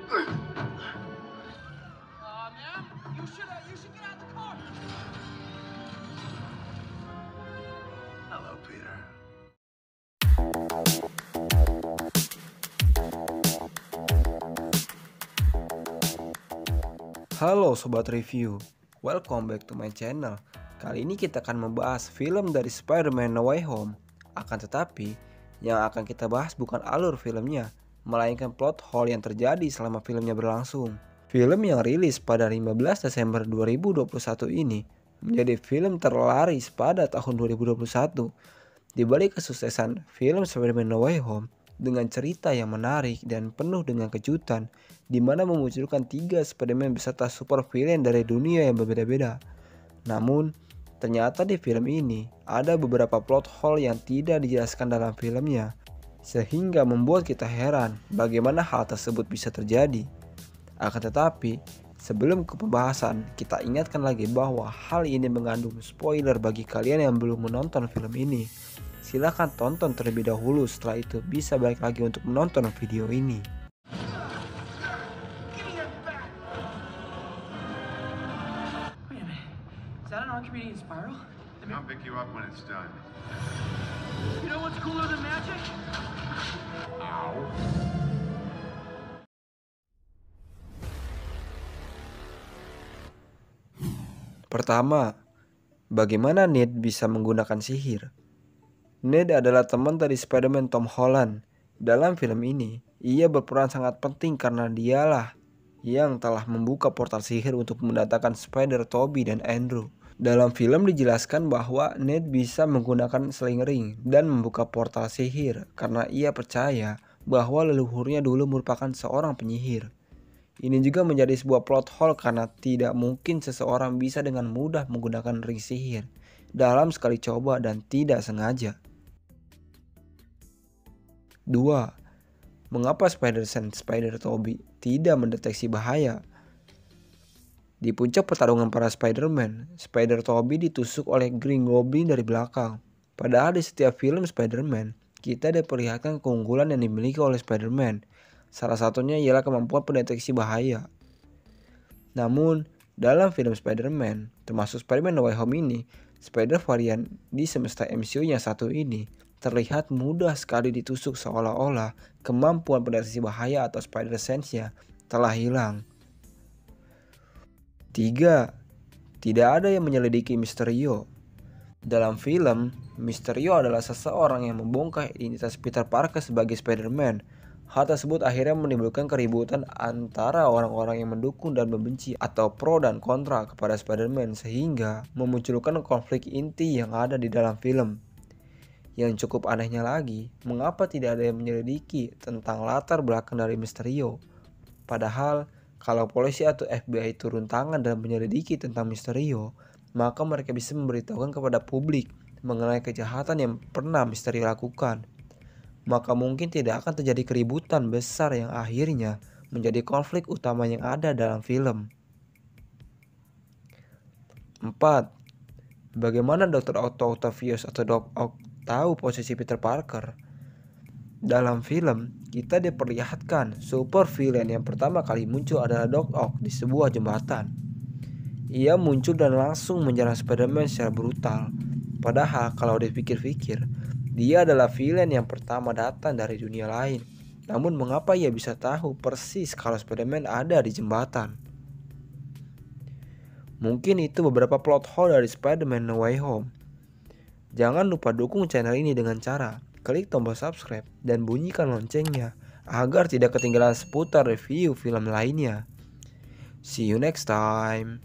Ma'am, you should get out the car. Hello, Peter. Halo Sobat Review, welcome back to my channel. Kali ini kita akan membahas film dari Spider-Man No Way Home. Akan tetapi, yang akan kita bahas bukan alur filmnya, melainkan plot hole yang terjadi selama filmnya berlangsung. Film yang rilis pada 15 Desember 2021 ini menjadi film terlaris pada tahun 2021. Di balik kesuksesan film Spider-Man No Way Home dengan cerita yang menarik dan penuh dengan kejutan, di mana memunculkan 3 Spider-Man beserta super villain dari dunia yang berbeda-beda. Namun, ternyata di film ini ada beberapa plot hole yang tidak dijelaskan dalam filmnya, sehingga membuat kita heran bagaimana hal tersebut bisa terjadi. Akan tetapi, sebelum ke pembahasan, kita ingatkan lagi bahwa hal ini mengandung spoiler bagi kalian yang belum menonton film ini. Silahkan tonton terlebih dahulu, setelah itu bisa balik lagi untuk menonton video ini. Wait a minute. Is that an Archimedean spiral? I'll pick you up when it's done. You know what's cooler than magic? Pertama, bagaimana Ned bisa menggunakan sihir? Ned adalah teman dari Spider-Man Tom Holland. Dalam film ini, ia berperan sangat penting karena dialah yang telah membuka portal sihir untuk mendatangkan Spider, Tobey, dan Andrew. Dalam film dijelaskan bahwa Ned bisa menggunakan sling ring dan membuka portal sihir karena ia percaya bahwa leluhurnya dulu merupakan seorang penyihir. Ini juga menjadi sebuah plot hole karena tidak mungkin seseorang bisa dengan mudah menggunakan ring sihir dalam sekali coba dan tidak sengaja. 2. Mengapa Spider-Sense Spider Tobey tidak mendeteksi bahaya? Di puncak pertarungan para Spider-Man, Spider Tobey ditusuk oleh Green Goblin dari belakang. Padahal di setiap film Spider-Man, kita diperlihatkan keunggulan yang dimiliki oleh Spider-Man. Salah satunya ialah kemampuan pendeteksi bahaya. Namun, dalam film Spider-Man, termasuk Spider-Man No Way Home ini, Spider varian di semesta MCU yang satu ini terlihat mudah sekali ditusuk seolah-olah kemampuan pendeteksi bahaya atau Spider Sense-nya telah hilang. 3. Tidak ada yang menyelidiki Mysterio. Dalam film, Mysterio adalah seseorang yang membongkar identitas Peter Parker sebagai Spider-Man. Hal tersebut akhirnya menimbulkan keributan antara orang-orang yang mendukung dan membenci atau pro dan kontra kepada Spider-Man, sehingga memunculkan konflik inti yang ada di dalam film. Yang cukup anehnya lagi, mengapa tidak ada yang menyelidiki tentang latar belakang dari Mysterio? Padahal, kalau polisi atau FBI turun tangan dan menyelidiki tentang Mysterio, maka mereka bisa memberitahukan kepada publik mengenai kejahatan yang pernah Mysterio lakukan. Maka mungkin tidak akan terjadi keributan besar yang akhirnya menjadi konflik utama yang ada dalam film. 4. Bagaimana Dr. Octavius atau Doc Ock tahu posisi Peter Parker? Dalam film, kita diperlihatkan super villain yang pertama kali muncul adalah Doc Ock di sebuah jembatan. Ia muncul dan langsung menyerang Spider-Man secara brutal. Padahal kalau dipikir-pikir, dia adalah villain yang pertama datang dari dunia lain. Namun mengapa ia bisa tahu persis kalau Spider-Man ada di jembatan? Mungkin itu beberapa plot hole dari Spider-Man No Way Home. Jangan lupa dukung channel ini dengan cara klik tombol subscribe dan bunyikan loncengnya agar tidak ketinggalan seputar review film lainnya. See you next time.